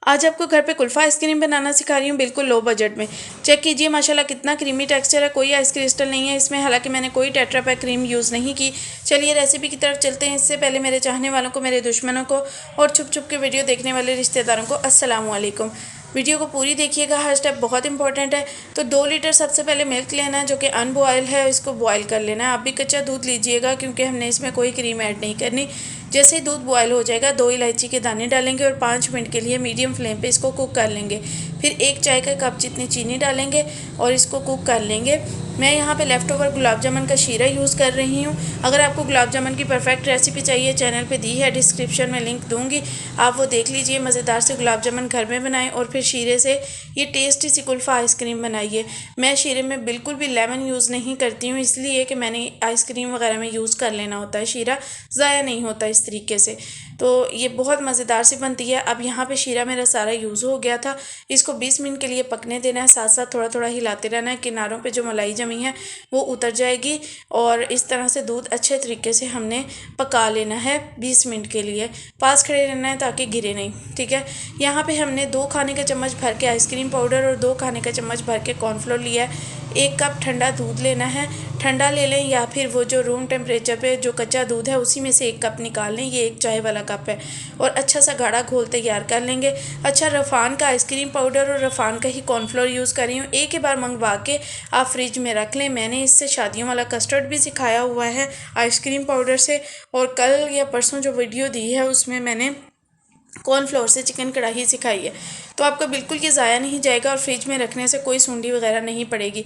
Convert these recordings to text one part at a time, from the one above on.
आज आपको घर पे कुल्फ़ा आइसक्रीम बनाना सिखा रही हूँ, बिल्कुल लो बजट में। चेक कीजिए माशाल्लाह कितना क्रीमी टेक्सचर है, कोई आइस क्रिस्टल नहीं है इसमें। हालांकि मैंने कोई टेट्रा पैक क्रीम यूज़ नहीं की। चलिए रेसिपी की तरफ चलते हैं। इससे पहले मेरे चाहने वालों को, मेरे दुश्मनों को और छुप छुप के वीडियो देखने वाले रिश्तेदारों को अस्सलाम वालेकुम। वीडियो को पूरी देखिएगा, हर स्टेप बहुत इंपॉर्टेंट है। तो 2 लीटर सबसे पहले मिल्क लेना है जो कि अनबॉयल है, इसको बॉयल कर लेना है। आप भी कच्चा दूध लीजिएगा क्योंकि हमने इसमें कोई क्रीम ऐड नहीं करनी। जैसे ही दूध बॉयल हो जाएगा 2 इलायची के दाने डालेंगे और 5 मिनट के लिए मीडियम फ्लेम पे इसको कुक कर लेंगे। फिर 1 चाय का कप जितनी चीनी डालेंगे और इसको कुक कर लेंगे। मैं यहाँ पे लेफ़्ट ओवर गुलाब जामुन का शीरा यूज़ कर रही हूँ। अगर आपको गुलाब जामुन की परफेक्ट रेसिपी चाहिए, चैनल पे दी है, डिस्क्रिप्शन में लिंक दूँगी, आप वो देख लीजिए। मज़ेदार से गुलाब जामुन घर में बनाएं और फिर शीरे से ये टेस्टी सी कुल्फ़ा आइसक्रीम बनाइए। मैं शीरे में बिल्कुल भी लेमन यूज़ नहीं करती हूँ, इसलिए कि मैंने आइसक्रीम वगैरह में यूज़ कर लेना होता है। शीरा ज़ाया नहीं होता इस तरीके से। तो ये बहुत मज़ेदार सी बनती है। अब यहाँ पे शीरा मेरा सारा यूज़ हो गया था। इसको 20 मिनट के लिए पकने देना है, साथ साथ थोड़ा थोड़ा हिलाते रहना है। किनारों पे जो मलाई जमी है वो उतर जाएगी और इस तरह से दूध अच्छे तरीके से हमने पका लेना है 20 मिनट के लिए। पास खड़े रहना है ताकि गिरे नहीं, ठीक है। यहाँ पे हमने 2 खाने का चम्मच भर के आइसक्रीम पाउडर और 2 खाने का चम्मच भर के कॉर्नफ्लोर लिया है। 1 कप ठंडा दूध लेना है, ठंडा ले लें या फिर वो जो रूम टेम्परेचर पे जो कच्चा दूध है उसी में से 1 कप निकाल लें। ये 1 चाय वाला कप है। और अच्छा सा गाढ़ा घोल तैयार कर लेंगे। अच्छा, रफ़ान का आइसक्रीम पाउडर और रफ़ान का ही कॉर्नफ्लोर यूज़ कर रही हूँ। एक ही बार मंगवा के आप फ्रिज में रख लें। मैंने इससे शादियों वाला कस्टर्ड भी सिखाया हुआ है आइसक्रीम पाउडर से, और कल या परसों जो वीडियो दी है उसमें मैंने कॉर्नफ्लोर से चिकन कढ़ाई सिखाई है। तो आपका बिल्कुल ये ज़ाया नहीं जाएगा और फ्रिज में रखने से कोई सूंडी वगैरह नहीं पड़ेगी।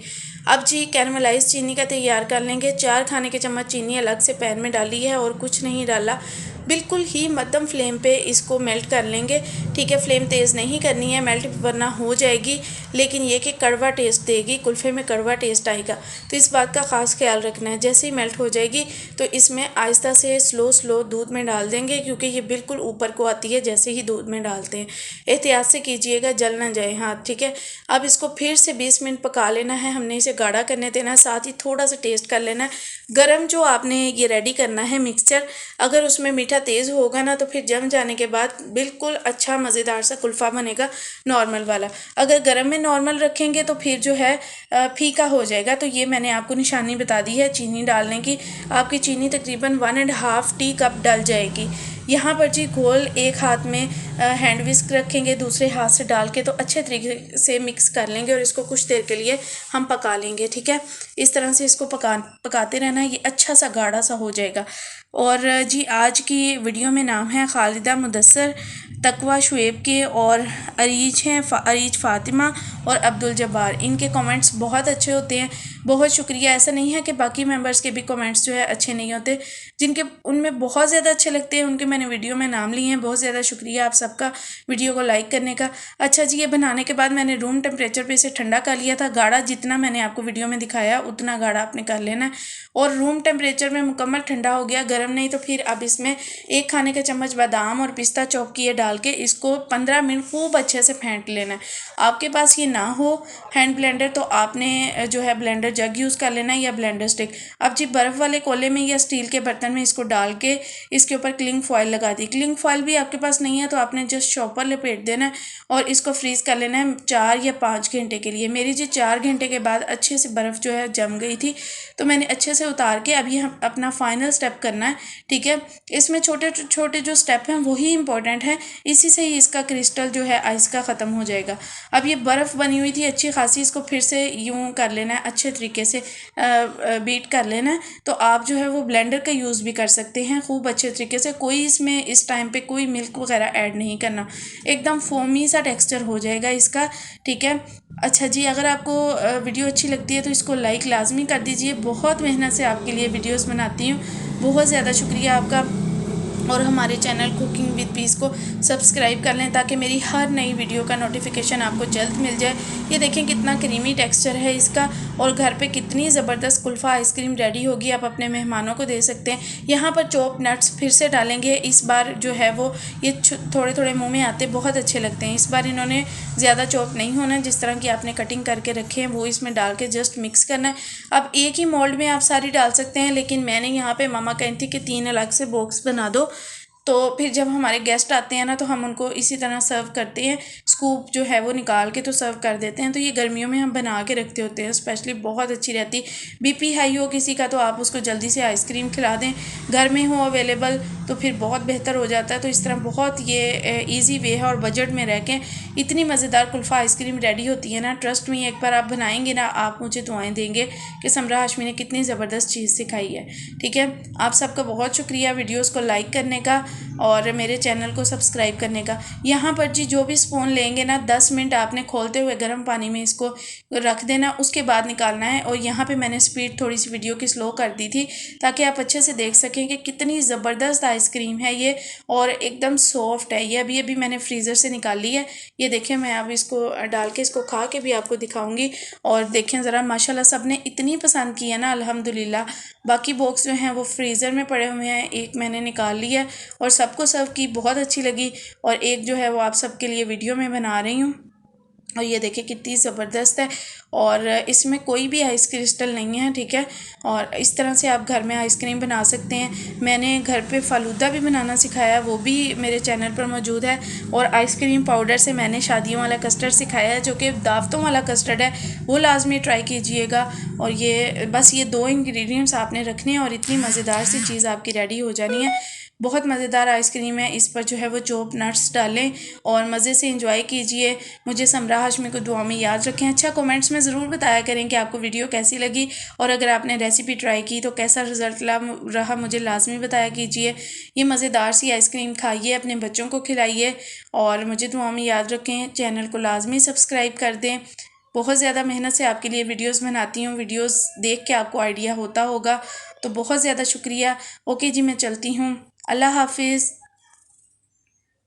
अब जी कैरमलाइज चीनी का तैयार कर लेंगे। 4 खाने के चम्मच चीनी अलग से पैन में डाली है और कुछ नहीं डाला। बिल्कुल ही मध्यम फ्लेम पे इसको मेल्ट कर लेंगे, ठीक है। फ्लेम तेज़ नहीं करनी है, मेल्ट वरना हो जाएगी। लेकिन ये कि कड़वा टेस्ट देगी, कुल्फ़े में कड़वा टेस्ट आएगा, तो इस बात का ख़ास ख्याल रखना है। जैसे ही मेल्ट हो जाएगी तो इसमें आहिस्ता से स्लो दूध में डाल देंगे, क्योंकि ये बिल्कुल ऊपर को आती है जैसे ही दूध में डालते हैं। एहतियात से कीजिएगा, जल ना जाए हाथ, ठीक है। अब इसको फिर से 20 मिनट पका लेना है। हमने इसे गाढ़ा करने देना है, साथ ही थोड़ा सा टेस्ट कर लेना है। गरम जो आपने ये रेडी करना है मिक्सचर, अगर उसमें मीठा तेज़ होगा ना तो फिर जम जाने के बाद बिल्कुल अच्छा मज़ेदार सा कुल्फ़ा बनेगा नॉर्मल वाला। अगर गरम में नॉर्मल रखेंगे तो फिर जो है फीका हो जाएगा। तो ये मैंने आपको निशानी बता दी है चीनी डालने की। आपकी चीनी तकरीबन 1.5 टी कप डल जाएगी। यहाँ पर जी घोल एक हाथ में हैंड विस्क रखेंगे, दूसरे हाथ से डाल के तो अच्छे तरीके से मिक्स कर लेंगे और इसको कुछ देर के लिए हम पका लेंगे, ठीक है। इस तरह से इसको पकाते रहना है, ये अच्छा सा गाढ़ा सा हो जाएगा। और जी आज की वीडियो में नाम है खालिदा मुदस्सर, तकवा शुएब के, और अरीज हैं अरीज फ़ातिमा और अब्दुल जब्बार। इनके कमेंट्स बहुत अच्छे होते हैं, बहुत शुक्रिया। ऐसा नहीं है कि बाकी मेंबर्स के भी कमेंट्स जो है अच्छे नहीं होते, जिनके उनमें बहुत ज़्यादा अच्छे लगते हैं उनके मैंने वीडियो में नाम लिए हैं। बहुत ज़्यादा शुक्रिया आप सबका वीडियो को लाइक करने का। अच्छा जी, ये बनाने के बाद मैंने रूम टेम्परेचर पे इसे ठंडा कर लिया था। गाढ़ा जितना मैंने आपको वीडियो में दिखाया उतना गाढ़ा आपने कर लेना है। और रूम टेम्परेचर में मुकम्मल ठंडा हो गया, गर्म नहीं। तो फिर अब इसमें 1 खाने का चम्मच बादाम और पिस्ता चॉप किए डाल के इसको 15 मिनट खूब अच्छे से फेंट लेना है। आपके पास ये ना हो हैंड ब्लेंडर तो आपने जो है ब्लेंडर जग यूज़ कर लेना है या ब्लेंडर स्टिक। अब जी बर्फ़ वाले कोले में या स्टील के बर्तन में इसको डाल के इसके ऊपर क्लिंग फॉयल लगा दी। क्लिंग फॉयल भी आपके पास नहीं है तो आपने जस्ट शॉपर लपेट देना है और इसको फ्रीज़ कर लेना है 4 या 5 घंटे के लिए। मेरी जी 4 घंटे के बाद अच्छे से बर्फ़ जो है जम गई थी, तो मैंने अच्छे से उतार के अभी हम अपना फाइनल स्टेप करना है, ठीक है। इसमें छोटे छोटे जो स्टेप हैं वही इंपॉर्टेंट हैं, इसी से ही इसका क्रिस्टल जो है आइस का ख़त्म हो जाएगा। अब ये बर्फ़ बनी हुई थी अच्छी खासी, इसको फिर से यूँ कर लेना है, अच्छे तरीके से बीट कर लेना है। तो आप जो है वो ब्लेंडर का यूज़ भी कर सकते हैं खूब अच्छे तरीके से। कोई इसमें इस टाइम पे कोई मिल्क वगैरह ऐड नहीं करना, एकदम फोमी सा टेक्सचर हो जाएगा इसका, ठीक है। अच्छा जी, अगर आपको वीडियो अच्छी लगती है तो इसको लाइक लाजमी कर दीजिए। बहुत मेहनत से आपके लिए वीडियोस बनाती हूँ, बहुत ज़्यादा शुक्रिया आपका। और हमारे चैनल कुकिंग विद पीस को सब्सक्राइब कर लें ताकि मेरी हर नई वीडियो का नोटिफिकेशन आपको जल्द मिल जाए। ये देखें कितना क्रीमी टेक्सचर है इसका, और घर पे कितनी ज़बरदस्त कुल्फ़ा आइसक्रीम रेडी होगी। आप अपने मेहमानों को दे सकते हैं। यहाँ पर चॉप नट्स फिर से डालेंगे। इस बार जो है वो ये थोड़े थोड़े मुँह में आते बहुत अच्छे लगते हैं। इस बार इन्होंने ज़्यादा चॉप नहीं होना, जिस तरह की आपने कटिंग करके रखे हैं वो इसमें डाल के जस्ट मिक्स करना है। अब एक ही मोल्ड में आप सारी डाल सकते हैं, लेकिन मैंने यहाँ पे मामा कहती थी कि 3 अलग से बॉक्स बना दो तो फिर जब हमारे गेस्ट आते हैं ना तो हम उनको इसी तरह सर्व करते हैं, स्कूप जो है वो निकाल के तो सर्व कर देते हैं। तो ये गर्मियों में हम बना के रखते होते हैं, स्पेशली बहुत अच्छी रहती। बीपी हाई हो किसी का तो आप उसको जल्दी से आइसक्रीम खिला दें, घर में हो अवेलेबल तो फिर बहुत बेहतर हो जाता है। तो इस तरह बहुत ये ईजी वे है और बजट में रह के इतनी मज़ेदार कुल्फ़ा आइसक्रीम रेडी होती है ना, ट्रस्ट में एक बार आप बनाएंगे ना, आप मुझे दुआएं देंगे कि समरा हाशमी ने कितनी ज़बरदस्त चीज़ सिखाई है। ठीक है, आप सबका बहुत शुक्रिया वीडियोज़ को लाइक करने का और मेरे चैनल को सब्सक्राइब करने का। यहाँ पर जी जो भी स्पून लेंगे ना 10 मिनट आपने खोलते हुए गर्म पानी में इसको रख देना, उसके बाद निकालना है। और यहाँ पे मैंने स्पीड थोड़ी सी वीडियो की स्लो कर दी थी ताकि आप अच्छे से देख सकें कि कितनी ज़बरदस्त आइसक्रीम है ये और एकदम सॉफ्ट है। ये अभी मैंने फ्रीज़र से निकाल ली है। ये देखें, मैं अब इसको डाल के इसको खा के भी आपको दिखाऊंगी। और देखें ज़रा, माशाल्लाह सब ने इतनी पसंद की है ना, अल्हम्दुलिल्लाह। बाकी बॉक्स जो हैं वो फ्रीज़र में पड़े हुए हैं, एक मैंने निकाल लिया और सबको सर्व की, बहुत अच्छी लगी। और एक जो है वो आप सबके लिए वीडियो में बना रही हूँ। और ये देखिए कितनी ज़बरदस्त है और इसमें कोई भी आइस क्रिस्टल नहीं है। ठीक है, और इस तरह से आप घर में आइसक्रीम बना सकते हैं। मैंने घर पे फ़ालूदा भी बनाना सिखाया, वो भी मेरे चैनल पर मौजूद है। और आइसक्रीम पाउडर से मैंने शादियों वाला कस्टर्ड सिखाया है, जो कि दावतों वाला कस्टर्ड है, वो लाजमी ट्राई कीजिएगा। और ये बस ये 2 इंग्रेडिएंट्स आपने रखने हैं और इतनी मज़ेदार सी चीज़ आपकी रेडी हो जानी है। बहुत मज़ेदार आइसक्रीम है, इस पर जो है वो चॉप नट्स डालें और मज़े से इंजॉय कीजिए। मुझे समरा हाशमी को दुआ में याद रखें। अच्छा, कमेंट्स में ज़रूर बताया करें कि आपको वीडियो कैसी लगी और अगर आपने रेसिपी ट्राई की तो कैसा रिज़ल्ट रहा, मुझे लाजमी बताया कीजिए। ये मज़ेदार सी आइसक्रीम खाइए, अपने बच्चों को खिलाइए और मुझे दुआ में याद रखें। चैनल को लाजमी सब्सक्राइब कर दें। बहुत ज़्यादा मेहनत से आपके लिए वीडियोस बनाती हूँ, वीडियोस देख के आपको आइडिया होता होगा, तो बहुत ज़्यादा शुक्रिया। ओके जी, मैं चलती हूँ, अल्लाह हाफिज़।